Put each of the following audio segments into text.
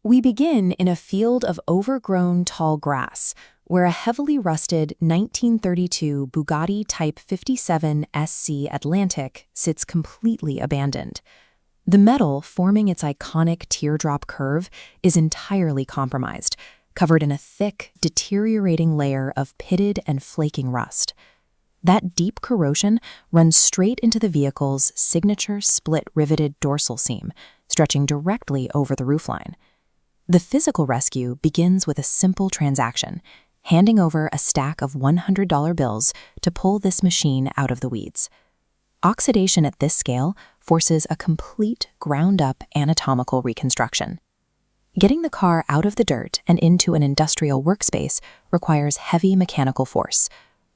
We begin in a field of overgrown tall grass, where a heavily rusted 1932 Bugatti Type 57 SC Atlantic sits completely abandoned. The metal forming its iconic teardrop curve is entirely compromised, covered in a thick, deteriorating layer of pitted and flaking rust. That deep corrosion runs straight into the vehicle's signature split-riveted dorsal seam, stretching directly over the roofline. The physical rescue begins with a simple transaction, handing over a stack of $100 bills to pull this machine out of the weeds. Oxidation at this scale forces a complete, ground-up anatomical reconstruction. Getting the car out of the dirt and into an industrial workspace requires heavy mechanical force.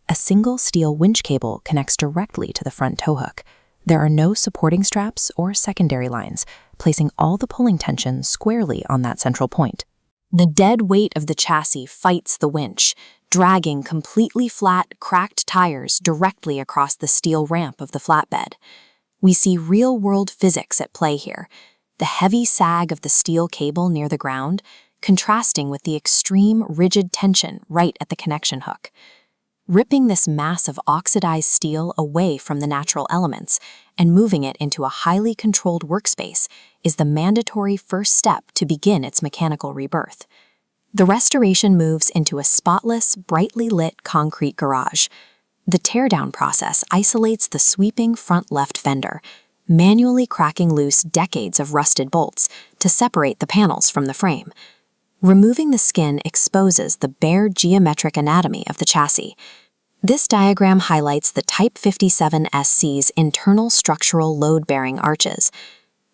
A single steel winch cable connects directly to the front tow hook. There are no supporting straps or secondary lines, placing all the pulling tension squarely on that central point. The dead weight of the chassis fights the winch, dragging completely flat, cracked tires directly across the steel ramp of the flatbed. We see real-world physics at play here, the heavy sag of the steel cable near the ground, contrasting with the extreme, rigid tension right at the connection hook. Ripping this mass of oxidized steel away from the natural elements and moving it into a highly controlled workspace is the mandatory first step to begin its mechanical rebirth. The restoration moves into a spotless, brightly lit concrete garage. The teardown process isolates the sweeping front left fender, manually cracking loose decades of rusted bolts to separate the panels from the frame. Removing the skin exposes the bare geometric anatomy of the chassis. This diagram highlights the Type 57 SC's internal structural load-bearing arches.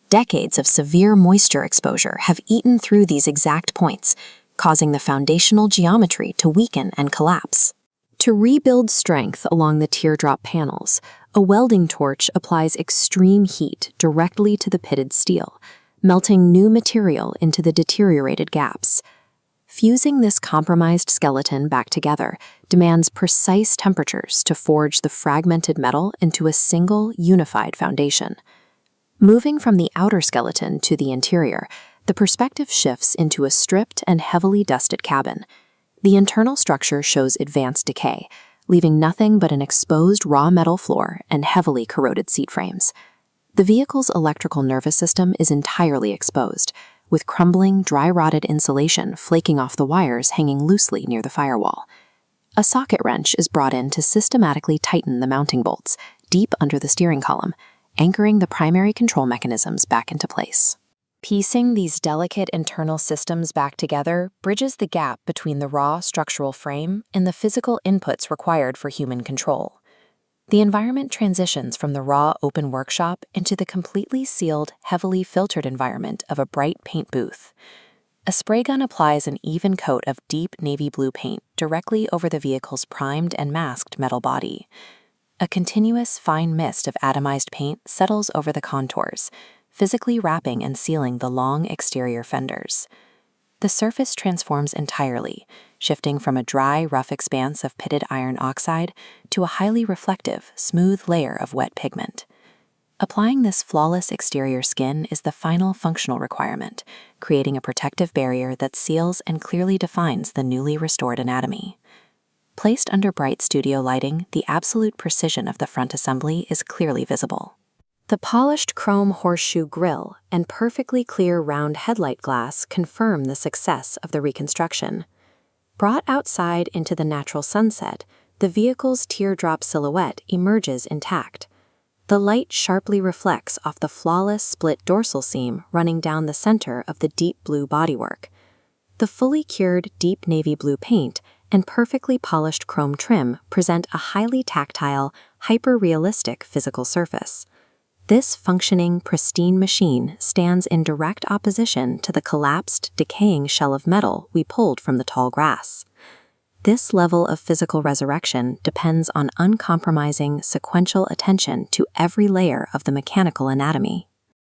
Decades of severe moisture exposure have eaten through these exact points, causing the foundational geometry to weaken and collapse. To rebuild strength along the teardrop panels, a welding torch applies extreme heat directly to the pitted steel, melting new material into the deteriorated gaps. Fusing this compromised skeleton back together demands precise temperatures to forge the fragmented metal into a single, unified foundation. Moving from the outer skeleton to the interior, the perspective shifts into a stripped and heavily dusted cabin. The internal structure shows advanced decay, leaving nothing but an exposed raw metal floor and heavily corroded seat frames. The vehicle's electrical nervous system is entirely exposed, with crumbling, dry-rotted insulation flaking off the wires hanging loosely near the firewall. A socket wrench is brought in to systematically tighten the mounting bolts, deep under the steering column, anchoring the primary control mechanisms back into place. Piecing these delicate internal systems back together bridges the gap between the raw structural frame and the physical inputs required for human control. The environment transitions from the raw open workshop into the completely sealed, heavily filtered environment of a bright paint booth. A spray gun applies an even coat of deep navy blue paint directly over the vehicle's primed and masked metal body. A continuous fine mist of atomized paint settles over the contours, physically wrapping and sealing the long exterior fenders. The surface transforms entirely, shifting from a dry, rough expanse of pitted iron oxide to a highly reflective, smooth layer of wet pigment. Applying this flawless exterior skin is the final functional requirement, creating a protective barrier that seals and clearly defines the newly restored anatomy. Placed under bright studio lighting, the absolute precision of the front assembly is clearly visible. The polished chrome horseshoe grille and perfectly clear round headlight glass confirm the success of the reconstruction. Brought outside into the natural sunset, the vehicle's teardrop silhouette emerges intact. The light sharply reflects off the flawless split dorsal seam running down the center of the deep blue bodywork. The fully cured deep navy blue paint and perfectly polished chrome trim present a highly tactile, hyper-realistic physical surface. This functioning, pristine machine stands in direct opposition to the collapsed, decaying shell of metal we pulled from the tall grass. This level of physical resurrection depends on uncompromising, sequential attention to every layer of the mechanical anatomy.